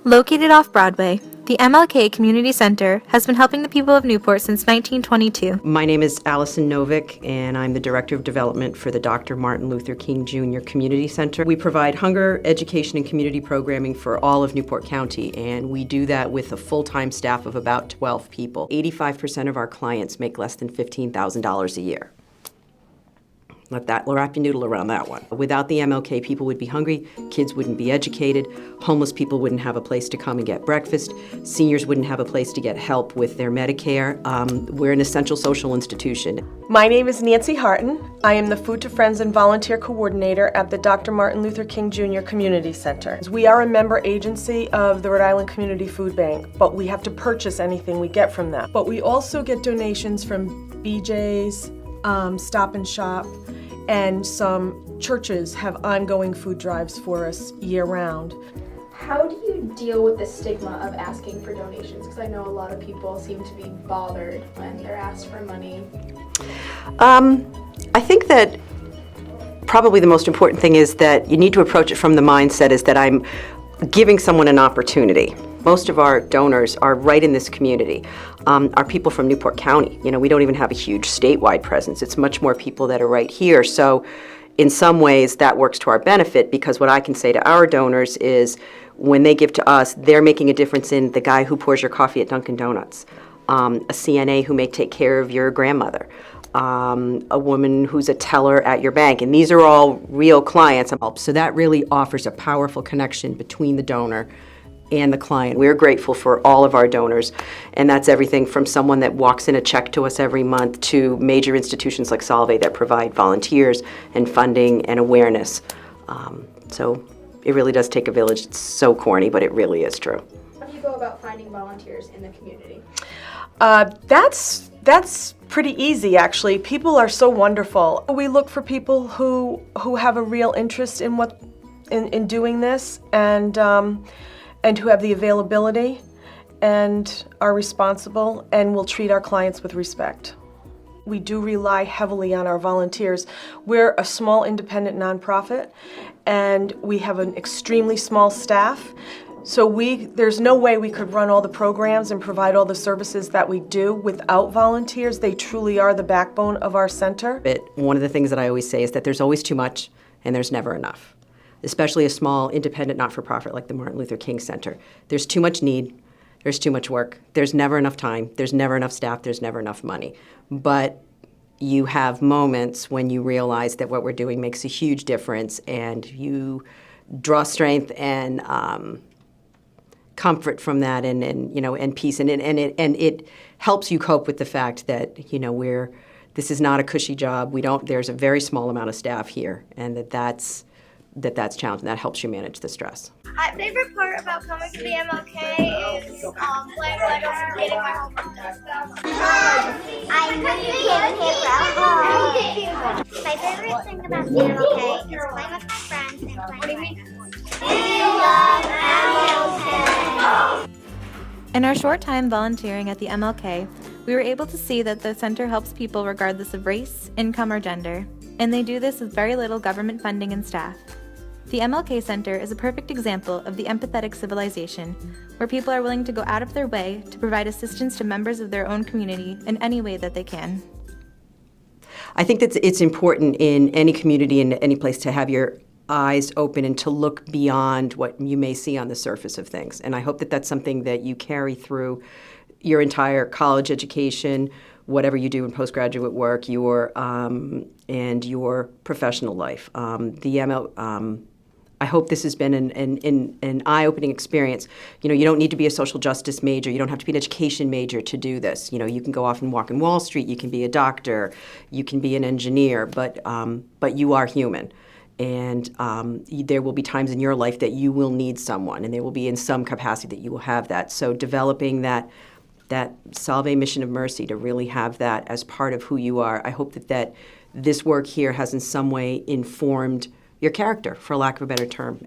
Located off Broadway, the MLK Community Center has been helping the people of Newport since 1922. My name is Allison Novick, and I'm the Director of Development for the Dr. Martin Luther King Jr. Community Center. We provide hunger, education, and community programming for all of Newport County, and we do that with a full-time staff of about 12 people. 85% of our clients make less than $15,000 a year. Let that wrap your noodle around that one. Without the MLK, people would be hungry, kids wouldn't be educated, homeless people wouldn't have a place to come and get breakfast, seniors wouldn't have a place to get help with their Medicare. We're an essential social institution. My name is Nancy Harton. I am the Food to Friends and Volunteer Coordinator at the Dr. Martin Luther King Jr. Community Center. We are a member agency of the Rhode Island Community Food Bank, but we have to purchase anything we get from them. But we also get donations from BJ's, Stop and Shop, and some churches have ongoing food drives for us year-round. How do you deal with the stigma of asking for donations? Because I know a lot of people seem to be bothered when they're asked for money. I think that probably the most important thing is that you need to approach it from the mindset is that I'm giving someone an opportunity. Most of our donors are right in this community, are people from Newport County. You know, we don't even have a huge statewide presence. It's much more people that are right here. So in some ways that works to our benefit, because what I can say to our donors is when they give to us, they're making a difference in the guy who pours your coffee at Dunkin' Donuts, a CNA who may take care of your grandmother, a woman who's a teller at your bank, and these are all real clients. So that really offers a powerful connection between the donor and the client. We're grateful for all of our donors, and that's everything from someone that walks in a check to us every month to major institutions like Solvay that provide volunteers and funding and awareness. So it really does take a village. It's so corny, but it really is true. How do you go about finding volunteers in the community? That's pretty easy, actually. People are so wonderful. We look for people who have a real interest in doing this and who have the availability and are responsible and will treat our clients with respect. We do rely heavily on our volunteers. We're a small independent nonprofit and we have an extremely small staff. So there's no way we could run all the programs and provide all the services that we do without volunteers. They truly are the backbone of our center. But one of the things that I always say is that there's always too much and there's never enough. Especially a small, independent, not-for-profit like the Martin Luther King Center. There's too much need, there's too much work, there's never enough time, there's never enough staff, there's never enough money. But you have moments when you realize that what we're doing makes a huge difference and you draw strength and comfort from that and peace. And it helps you cope with the fact that, this is not a cushy job. There's a very small amount of staff here, and that's challenging. That helps you manage the stress. My favorite part about coming to the MLK is playing Legos and getting my homework done. I really came here for my favorite thing about the MLK is playing with my friends and playing Legos. We love MLK! In our short time volunteering at the MLK, we were able to see that the center helps people regardless of race, income, or gender, and they do this with very little government funding and staff. The MLK Center is a perfect example of the empathetic civilization, where people are willing to go out of their way to provide assistance to members of their own community in any way that they can. I think that it's important in any community and any place to have your eyes open and to look beyond what you may see on the surface of things. And I hope that that's something that you carry through your entire college education, whatever you do in postgraduate work, and your professional life. I hope this has been an eye-opening experience. You don't need to be a social justice major. You don't have to be an education major to do this. You can go off and walk in Wall Street. You can be a doctor. You can be an engineer. But you are human. And there will be times in your life that you will need someone, and there will be in some capacity that you will have that. So developing that Solvay mission of mercy, to really have that as part of who you are. I hope that this work here has in some way informed your character, for lack of a better term.